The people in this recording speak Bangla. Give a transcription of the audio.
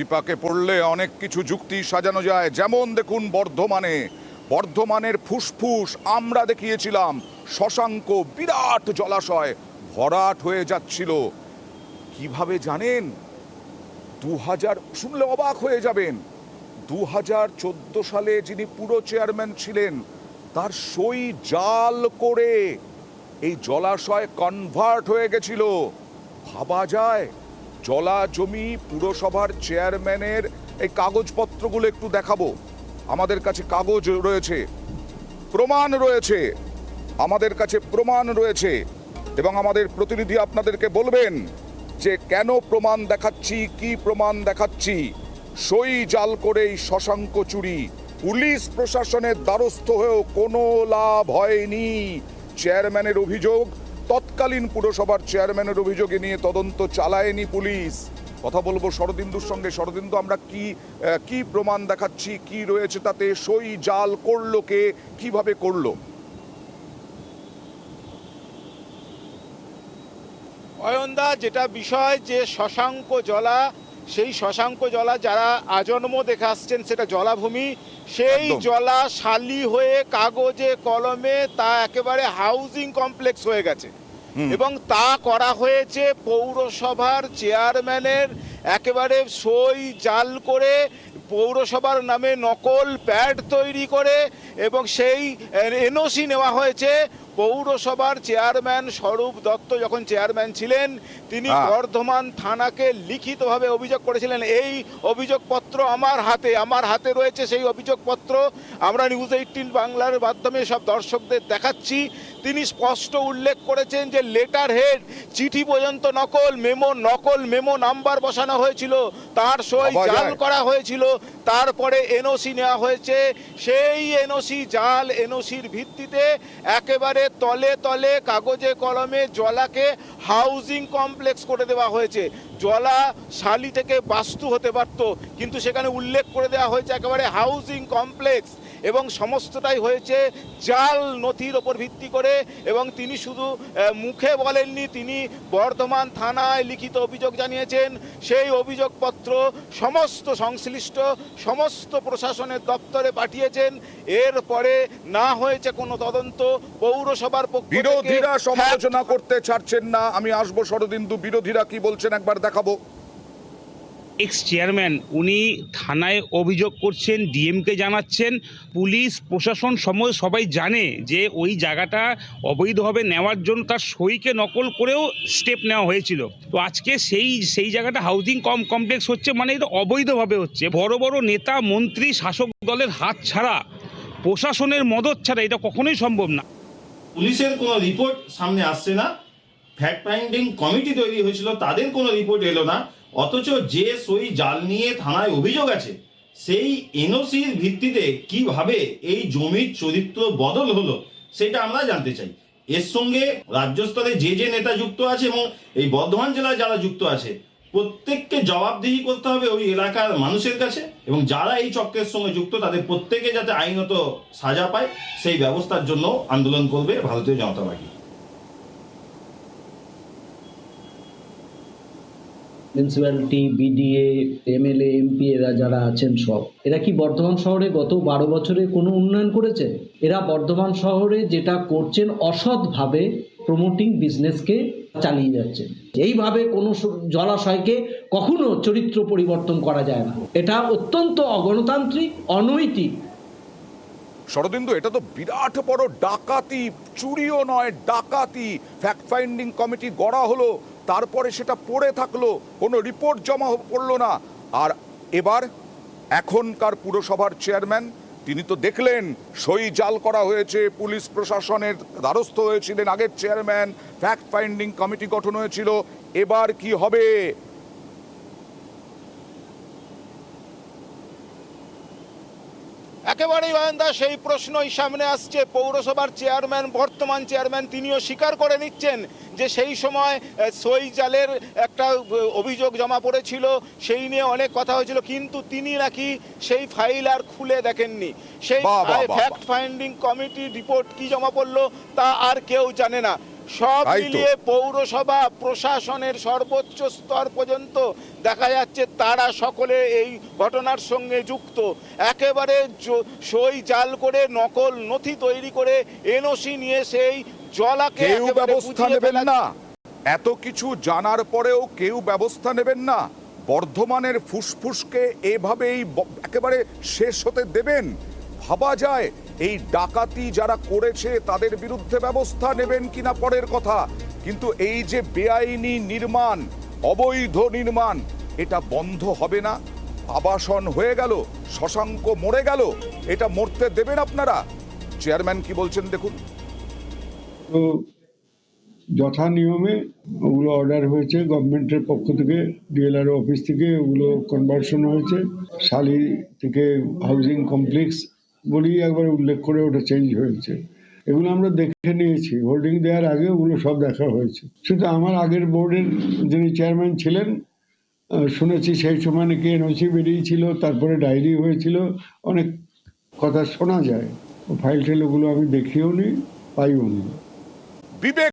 বিপাকে পড়লে অনেক কিছু যুক্তি সাজানো যায়। যেমন দেখুন বর্ধমানের ফুসফুস আমরা দেখিয়েছিলাম, শশাঙ্ক বিরাট জলাশয় ভরাট হয়ে যাচ্ছিল। কিভাবে জানেন? 2000 শুনলে অবাক হয়ে যাবেন, 2014 সালে যিনি পুরো চেয়ারম্যান ছিলেন তার সই জাল করে এই জলাশয় কনভার্ট হয়ে গেছিল। ভাবা যায়? জলা জমি পুরসভার চেয়ারম্যানের এই কাগজপত্রগুলো একটু দেখাবো। আমাদের কাছে কাগজ রয়েছে, প্রমাণ রয়েছে, আমাদের কাছে প্রমাণ রয়েছে এবং আমাদের প্রতিনিধি আপনাদেরকে বলবেন যে কেন প্রমাণ দেখাচ্ছি, কি প্রমাণ দেখাচ্ছি। সই জাল করেই শশাঙ্ক চুরি, পুলিশ প্রশাসনের দ্বারস্থ হয়েও কোনো লাভ হয়নি। চেয়ারম্যানের অভিযোগ, তৎকালীন পুরসভার চেয়ারম্যানের অভিযোগে নিয়ে তদন্ত চালায়নি পুলিশ। কথা বলবো শরদিন্দুর সঙ্গে। শরদিন্দু, আমরা কি প্রমাণ দেখাচ্ছি, কি রয়েছে তাতে? সই জাল করলো কে, কিভাবে করলো? অয়নদা, যেটা বিষয় যে শশাঙ্ক জলা, সেই শশাঙ্ক জলা যারা আজন্ম দেখে আসছেন সেটা জলাভূমি, সেই জলা শালি হয়ে কাগজে কলমে তা একেবারে হাউজিং কমপ্লেক্স হয়ে গেছে এবং তা করা হয়েছে পৌরসভার চেয়ারম্যানের একেবারে সই জাল করে, পৌরসভার নামে নকল প্যাড তৈরি করে এবং সেই এনওসি নেওয়া হয়েছে। পৌরসভার চেয়ারম্যান স্বরূপ দত্ত যখন চেয়ারম্যান ছিলেন তিনি বর্ধমান থানাকে লিখিতভাবে অভিযোগ করেছিলেন। এই অভিযোগপত্র আমার হাতে রয়েছে। সেই অভিযোগপত্র আমরা নিউজ 18 বাংলার মাধ্যমে সব দর্শকদের দেখাচ্ছি। তিনি স্পষ্ট উল্লেখ করেছেন যে লেটার হেড, চিঠি পর্যন্ত নকল মেমো নাম্বার বসানো হয়েছিল, তার সই জাল করা হয়েছিল, তারপরে এনওসি নেওয়া হয়েছে। সেই এনওসি জাল এনওসির ভিত্তিতে একেবারে তলে তলে কাগজে কলমে জলাকে হাউজিং কমপ্লেক্স করে দেওয়া হয়েছে। জলা শালি থেকে বাস্তু হতে পারত, কিন্তু সেখানে উল্লেখ করে দেওয়া হয়েছে একেবারে হাউজিং কমপ্লেক্স এবং সমস্তটাই হয়েছে জাল নথির ওপর ভিত্তি করে। এবং তিনি শুধু মুখে বলেননি, তিনি বর্ধমান থানায় লিখিত অভিযোগ জানিয়েছেন। সেই অভিযোগপত্র সমস্ত সংশ্লিষ্ট সমস্ত প্রশাসনের দপ্তরে পাঠিয়েছেন। এরপরে না হয়েছে কোনো তদন্ত। পৌরসভার পক্ষে বিরোধীরা সমালোচনা করতে ছাড়ছেন না। আমি আসবো শরদিন্দু, বিরোধীরা কি বলছেন একবার দেখাবো। এক্স চেয়ারম্যান উনি থানায় অভিযোগ করছেন, ডিএমকে জানাচ্ছেন, পুলিশ প্রশাসন সবাই জানে যে ওই জায়গাটা অবৈধভাবে নেওয়ার জন্য তার সইকে নকল করেও স্টেপ নেওয়া হয়েছিল। তো আজকে সেই জায়গাটা হাউজিং কমপ্লেক্স হচ্ছে, মানে এটা অবৈধভাবে হচ্ছে। বড় বড় নেতা মন্ত্রী শাসক দলের হাত ছাড়া, প্রশাসনের মদত ছাড়া এটা কখনোই সম্ভব না। পুলিশের কোনো রিপোর্ট সামনে আসছে না, ফ্যাক্ট ফাইন্ডিং কমিটি তৈরি হয়েছিল তাদের কোনো রিপোর্ট এলো না, অথচ যে সই জাল নিয়ে থানায় অভিযোগ আছে সেই এনওসির ভিত্তিতে কিভাবে এই জমির চরিত্র বদল হলো সেটা আমরা জানতে চাই। এর সঙ্গে রাজ্য স্তরে যে নেতা যুক্ত আছে এবং এই বর্ধমান জেলায় যারা যুক্ত আছে প্রত্যেককে জবাবদিহি করতে হবে ওই এলাকার মানুষের কাছে, এবং যারা এই চক্রের সঙ্গে যুক্ত তাদের প্রত্যেকে যাতে আইনত সাজা পায় সেই ব্যবস্থার জন্য আন্দোলন করবে Bharatiya Janata party. Municipality, BDA, MLA, MP এরা যারা আছেন সব, এরা কি বর্ধমান শহরে গত 12 বছরে কোনো উন্নয়ন করেছে? এরা বর্ধমান শহরে যেটা করছেন অসৎভাবে প্রমোটিং বিজনেসকে চালিয়ে যাচ্ছে। এইভাবে কোনো জলাশয়কে কখনো চরিত্র পরিবর্তন করা যায় না, এটা অত্যন্ত অগণতান্ত্রিক, অনৈতিক। শরদিন্দু, এটা তো বিরাট বড় ডাকাতি, চুরিও নয় ডাকাতি। ফ্যাক্ট ফাইন্ডিং কমিটি গড়া হলো, তারপরে সেটা পড়ে থাকলো, কোনো রিপোর্ট জমা পড়লো না। আর এবার এখনকার পুরসভার চেয়ারম্যান তিনি তো দেখলেন সই জাল করা হয়েছে, পুলিশ প্রশাসনের দ্বারস্থ হয়েছিলেন আগের চেয়ারম্যান, ফ্যাক্ট ফাইন্ডিং কমিটি গঠন হয়েছিল। এবার কি হবে? একেবারেই অয়নদা সেই প্রশ্নই সামনে আসছে। পৌরসভার চেয়ারম্যান, বর্তমান চেয়ারম্যান, তিনিও স্বীকার করে নিচ্ছেন যে সেই সময় সই জালের একটা অভিযোগ জমা পড়েছিল, সেই নিয়ে অনেক কথা হয়েছিল, কিন্তু তিনি নাকি সেই ফাইল আর খুলে দেখেননি। সেই ফ্যাক্ট ফাইন্ডিং কমিটি রিপোর্ট কি জমা পড়লো তা আর কেউ জানে না। সব তাই তো। মিলিয়ে পৌরসভা প্রশাসনের সর্বোচ্চ স্তর পর্যন্ত দেখা যাচ্ছে তারা সকলে এই ঘটনার সঙ্গে যুক্ত। একেবারে সই জাল করে নকল নথি তৈরি করে এনওসি নিয়ে সেই জলাকে কেউ একেবারে ব্যবস্থা বুঝিয়ে নেবেন ফেলা- না। এত কিছু জানার পরেও কেউ ব্যবস্থা নেবেন না। বর্ধমানের ফুসফুসকে এভাবেই একেবারে শেষ হতে দেবেন? ভাবা যায় এই ডাকাতি যারা করেছে তাদের বিরুদ্ধে ব্যবস্থা নেবেন কিনা পরের কথা, কিন্তু এই যে বেআইনি নির্মাণ, অবৈধ নির্মাণ, এটা বন্ধ হবে না? আবাসন হয়ে গেল, শশাঙ্ক মরে গেল, এটা মরতে দেবেন আপনারা? চেয়ারম্যান কি বলছেন দেখুন। তো যথা নিয়মে ওগুলো অর্ডার হয়েছে গভর্নমেন্টের পক্ষ থেকে, ডিএলআরও অফিস থেকে ওগুলো কনভার্সন হয়েছে। শালি থেকে হাউজিং কমপ্লেক্স বলেই একবার উল্লেখ করে ওটা চেঞ্জ হয়েছে। এগুলো আমরা দেখে নিয়েছি, হোল্ডিং দেওয়ার আগে ওগুলো সব দেখা হয়েছে। শুধু আমার আগের বোর্ডের যিনি চেয়ারম্যান ছিলেন, শুনেছি সেই সময় নাকি এনওসি বেরিয়েছিল, তারপরে ডায়েরি হয়েছিল, অনেক কথা শোনা যায়। ফাইল টাইল ওগুলো আমি দেখিও নি, পাইও নি। বিবেক